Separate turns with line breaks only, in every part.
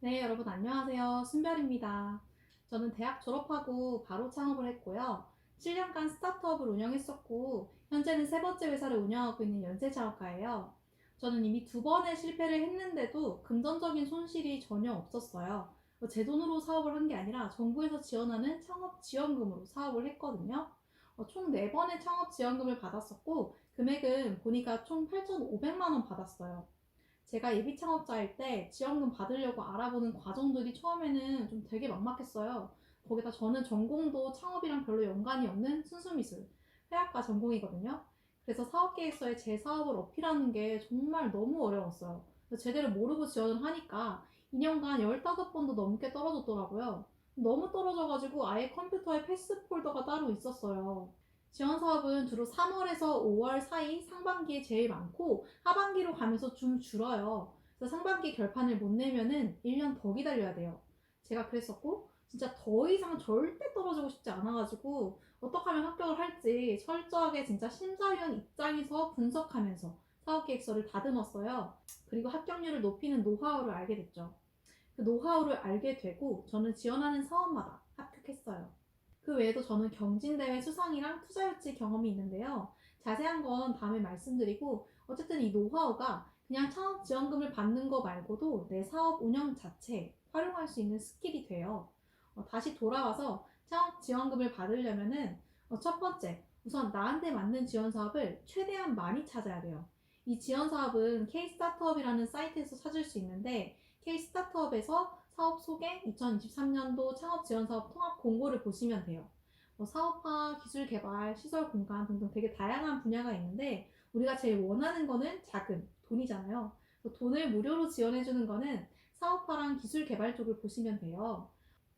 네, 여러분 안녕하세요. 순별입니다. 저는 대학 졸업하고 바로 창업을 했고요. 7년간 스타트업을 운영했었고, 현재는 세 번째 회사를 운영하고 있는 연쇄 창업가예요. 저는 이미 두 번의 실패를 했는데도 금전적인 손실이 전혀 없었어요. 제 돈으로 사업을 한 게 아니라 정부에서 지원하는 창업 지원금으로 사업을 했거든요. 총 4번의 창업 지원금을 받았었고, 금액은 보니까 총 8,500만 원 받았어요. 제가 예비 창업자일 때 지원금 받으려고 알아보는 과정들이 처음에는 좀 되게 막막했어요. 거기다 저는 전공도 창업이랑 별로 연관이 없는 순수미술, 회화과 전공이거든요. 그래서 사업계획서에 제 사업을 어필하는 게 정말 너무 어려웠어요. 제대로 모르고 지원을 하니까 2년간 15번도 넘게 떨어졌더라고요. 너무 떨어져가지고 아예 컴퓨터에 패스 폴더가 따로 있었어요. 지원 사업은 주로 3월에서 5월 사이 상반기에 제일 많고 하반기로 가면서 좀 줄어요. 그래서 상반기 결판을 못 내면은 1년 더 기다려야 돼요. 제가 그랬었고 진짜 더 이상 절대 떨어지고 싶지 않아가지고 어떻게 하면 합격을 할지 철저하게 진짜 심사위원 입장에서 분석하면서 사업계획서를 다듬었어요. 그리고 합격률을 높이는 노하우를 알게 됐죠. 그 노하우를 알게 되고 저는 지원하는 사업마다 합격했어요. 그 외에도 저는 경진대회 수상이랑 투자유치 경험이 있는데요. 자세한 건 다음에 말씀드리고, 어쨌든 이 노하우가 그냥 창업 지원금을 받는 거 말고도 내 사업 운영 자체에 활용할 수 있는 스킬이 돼요. 다시 돌아와서 창업 지원금을 받으려면은 첫 번째, 우선 나한테 맞는 지원 사업을 최대한 많이 찾아야 돼요. 이 지원 사업은 K-스타트업이라는 사이트에서 찾을 수 있는데, K-스타트업에서 사업 소개 2023년도 창업 지원 사업 통합 공고를 보시면 돼요. 사업화, 기술 개발, 시설 공간 등등 되게 다양한 분야가 있는데 우리가 제일 원하는 거는 자금, 돈이잖아요. 돈을 무료로 지원해주는 거는 사업화랑 기술 개발 쪽을 보시면 돼요.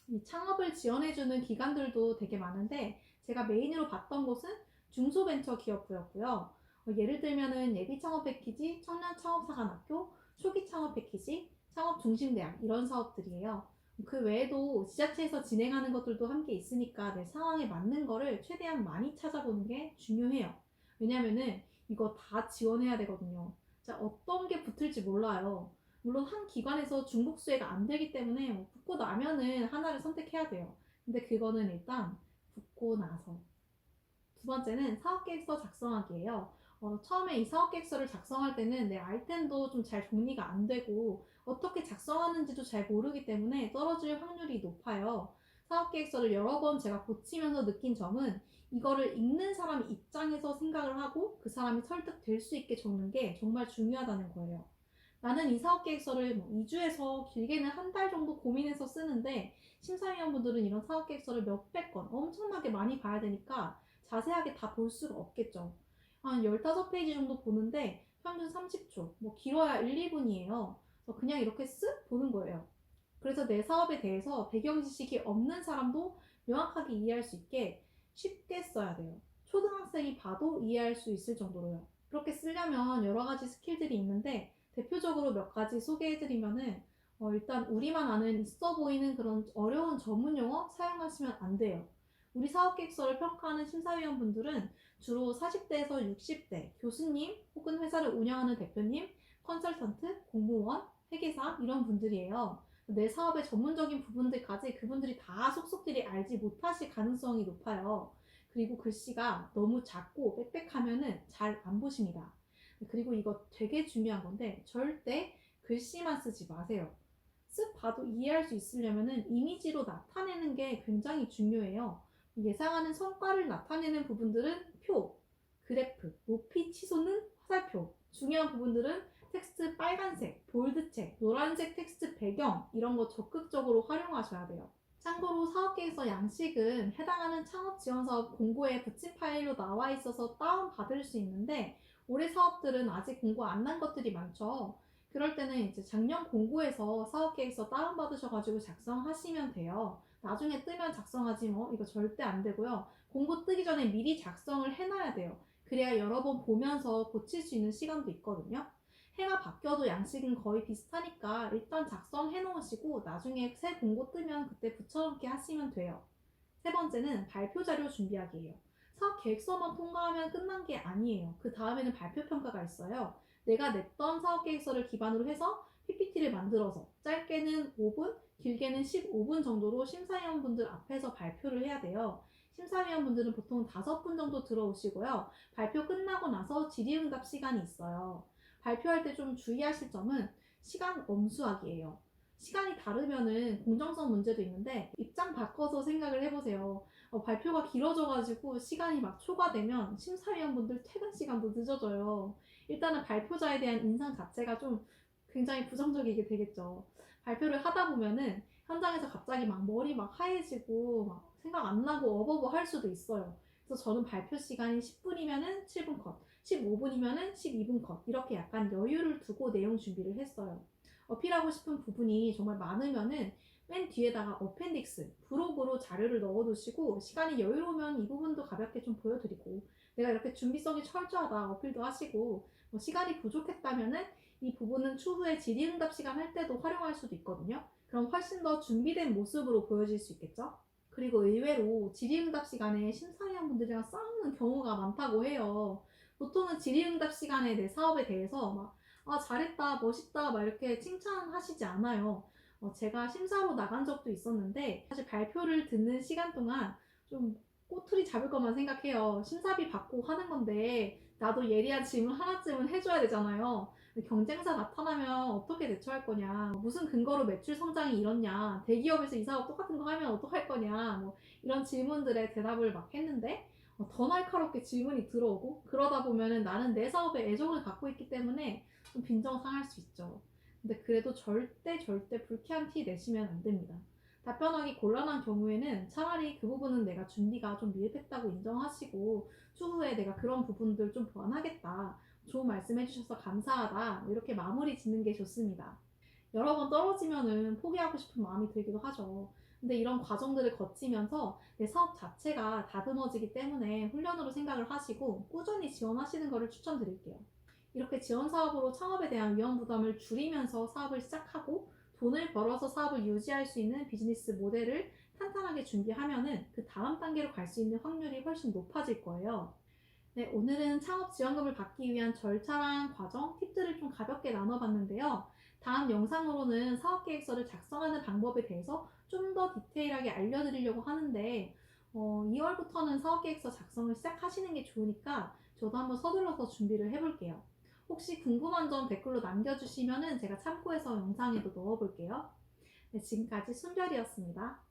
이 창업을 지원해주는 기관들도 되게 많은데 제가 메인으로 봤던 곳은 중소벤처기업부였고요. 예를 들면은 예비 창업 패키지, 청년 창업사관학교, 초기 창업 패키지, 창업 중심대학 이런 사업들이에요. 그 외에도 지자체에서 진행하는 것들도 함께 있으니까 내 상황에 맞는 거를 최대한 많이 찾아보는 게 중요해요. 왜냐면은 이거 다 지원해야 되거든요. 자, 어떤 게 붙을지 몰라요. 물론 한 기관에서 중복수혜가 안 되기 때문에 붙고 나면은 하나를 선택해야 돼요. 근데 그거는 일단 붙고 나서. 두 번째는 사업계획서 작성하기예요. 처음에 이 사업계획서를 작성할 때는 내 아이템도 좀 잘 정리가 안 되고 어떻게 작성하는지도 잘 모르기 때문에 떨어질 확률이 높아요. 사업계획서를 여러 번 제가 고치면서 느낀 점은 이거를 읽는 사람 입장에서 생각을 하고 그 사람이 설득될 수 있게 적는 게 정말 중요하다는 거예요. 나는 이 사업계획서를 2주에서 길게는 한 달 정도 고민해서 쓰는데 심사위원분들은 이런 사업계획서를 몇백 건 엄청나게 많이 봐야 되니까 자세하게 다 볼 수가 없겠죠. 한 15페이지 정도 보는데 평균 30초, 뭐 길어야 1, 2분이에요. 그래서 그냥 이렇게 쓱 보는 거예요. 그래서 내 사업에 대해서 배경 지식이 없는 사람도 명확하게 이해할 수 있게 쉽게 써야 돼요. 초등학생이 봐도 이해할 수 있을 정도로요. 그렇게 쓰려면 여러 가지 스킬들이 있는데 대표적으로 몇 가지 소개해드리면은 일단 우리만 아는 있어 보이는 그런 어려운 전문 용어 사용하시면 안 돼요. 우리 사업계획서를 평가하는 심사위원분들은 주로 40대에서 60대 교수님 혹은 회사를 운영하는 대표님, 컨설턴트, 공무원, 회계사 이런 분들이에요. 내 사업의 전문적인 부분들까지 그분들이 다 속속들이 알지 못하실 가능성이 높아요. 그리고 글씨가 너무 작고 빽빽하면은 잘 안 보십니다. 그리고 이거 되게 중요한 건데 절대 글씨만 쓰지 마세요. 쓱 봐도 이해할 수 있으려면은 이미지로 나타내는 게 굉장히 중요해요. 예상하는 성과를 나타내는 부분들은 표, 그래프, 높이 치솟는 화살표, 중요한 부분들은 텍스트 빨간색, 볼드책, 노란색 텍스트 배경 이런 거 적극적으로 활용하셔야 돼요. 참고로 사업계획서 양식은 해당하는 창업 지원 사업 공고에 붙인 파일로 나와 있어서 다운받을 수 있는데 올해 사업들은 아직 공고 안 난 것들이 많죠. 그럴 때는 이제 작년 공고에서 사업계획서 다운받으셔가지고 작성하시면 돼요. 나중에 뜨면 작성하지 뭐 이거 절대 안 되고요. 공고 뜨기 전에 미리 작성을 해놔야 돼요. 그래야 여러 번 보면서 고칠 수 있는 시간도 있거든요. 해가 바뀌어도 양식은 거의 비슷하니까 일단 작성해 놓으시고 나중에 새 공고 뜨면 그때 붙여넣기 하시면 돼요. 세 번째는 발표 자료 준비하기예요. 사업 계획서만 통과하면 끝난 게 아니에요. 그 다음에는 발표 평가가 있어요. 내가 냈던 사업 계획서를 기반으로 해서 PPT를 만들어서 짧게는 5분, 길게는 15분 정도로 심사위원분들 앞에서 발표를 해야 돼요. 심사위원분들은 보통 5분 정도 들어오시고요. 발표 끝나고 나서 질의응답 시간이 있어요. 발표할 때 좀 주의하실 점은 시간 엄수하기예요. 시간이 다르면은 공정성 문제도 있는데 입장 바꿔서 생각을 해보세요. 발표가 길어져가지고 시간이 막 초과되면 심사위원분들 퇴근 시간도 늦어져요. 일단은 발표자에 대한 인상 자체가 좀 굉장히 부정적이게 되겠죠. 발표를 하다 보면은 현장에서 갑자기 막 머리 막 하얘지고 막 생각 안 나고 어버버 할 수도 있어요. 그래서 저는 발표 시간이 10분이면은 7분 컷, 15분이면은 12분 컷 이렇게 약간 여유를 두고 내용 준비를 했어요. 어필하고 싶은 부분이 정말 많으면은 맨 뒤에다가 어펜딕스, 부록으로 자료를 넣어두시고 시간이 여유로우면 이 부분도 가볍게 좀 보여드리고 내가 이렇게 준비성이 철저하다 어필도 하시고 시간이 부족했다면은 이 부분은 추후에 질의응답 시간 할 때도 활용할 수도 있거든요. 그럼 훨씬 더 준비된 모습으로 보여질 수 있겠죠? 그리고 의외로 질의응답 시간에 심사위원분들이랑 싸우는 경우가 많다고 해요. 보통은 질의응답 시간에 내 사업에 대해서 막 잘했다, 멋있다, 막 이렇게 칭찬하시지 않아요. 제가 심사로 나간 적도 있었는데, 사실 발표를 듣는 시간 동안 좀 꼬투리 잡을 것만 생각해요. 심사비 받고 하는 건데, 나도 예리한 질문 하나쯤은 해줘야 되잖아요. 경쟁사 나타나면 어떻게 대처할 거냐, 무슨 근거로 매출 성장이 이렇냐, 대기업에서 이 사업 똑같은 거 하면 어떡할 거냐, 뭐 이런 질문들에 대답을 막 했는데, 더 날카롭게 질문이 들어오고, 그러다 보면은 나는 내 사업에 애정을 갖고 있기 때문에 좀 빈정상할 수 있죠. 근데 그래도 절대 불쾌한 티 내시면 안 됩니다. 답변하기 곤란한 경우에는 차라리 그 부분은 내가 준비가 좀 미흡했다고 인정하시고 추후에 내가 그런 부분들 좀 보완하겠다. 좋은 말씀 해주셔서 감사하다. 뭐 이렇게 마무리 짓는 게 좋습니다. 여러 번 떨어지면은 포기하고 싶은 마음이 들기도 하죠. 근데 이런 과정들을 거치면서 내 사업 자체가 다듬어지기 때문에 훈련으로 생각을 하시고 꾸준히 지원하시는 것을 추천드릴게요. 이렇게 지원 사업으로 창업에 대한 위험 부담을 줄이면서 사업을 시작하고 돈을 벌어서 사업을 유지할 수 있는 비즈니스 모델을 탄탄하게 준비하면은 그 다음 단계로 갈 수 있는 확률이 훨씬 높아질 거예요. 네, 오늘은 창업 지원금을 받기 위한 절차랑 과정, 팁들을 좀 가볍게 나눠봤는데요. 다음 영상으로는 사업계획서를 작성하는 방법에 대해서 좀 더 디테일하게 알려드리려고 하는데 2월부터는 사업계획서 작성을 시작하시는 게 좋으니까 저도 한번 서둘러서 준비를 해볼게요. 혹시 궁금한 점 댓글로 남겨주시면 제가 참고해서 영상에도 넣어볼게요. 네, 지금까지 순별이었습니다.